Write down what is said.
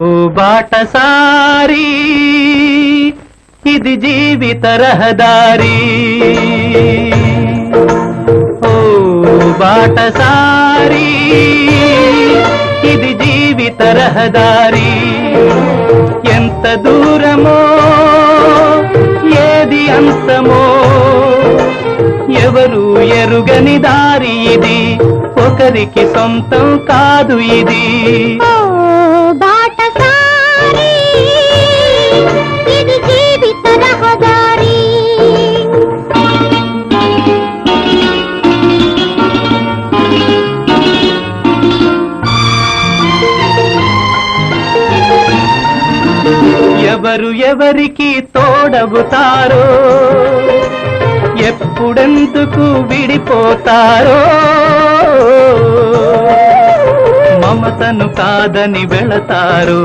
ఓ బాటసారి ఇది జీవిత రహదారి, ఓ బాటసారి ఇది జీవిత రహదారి. ఎంత దూరమో ఏది అంతమో ఎవరు ఎరుగని దారి ఇది, ఒకరికి సొంతం కాదు ఇది. ఇది జీవిత రహదారి. ఎవరు ఎవరికి తోడవుతారో, ఎప్పుడెందుకు విడిపోతారో, మమతను కాదని వెళతారు.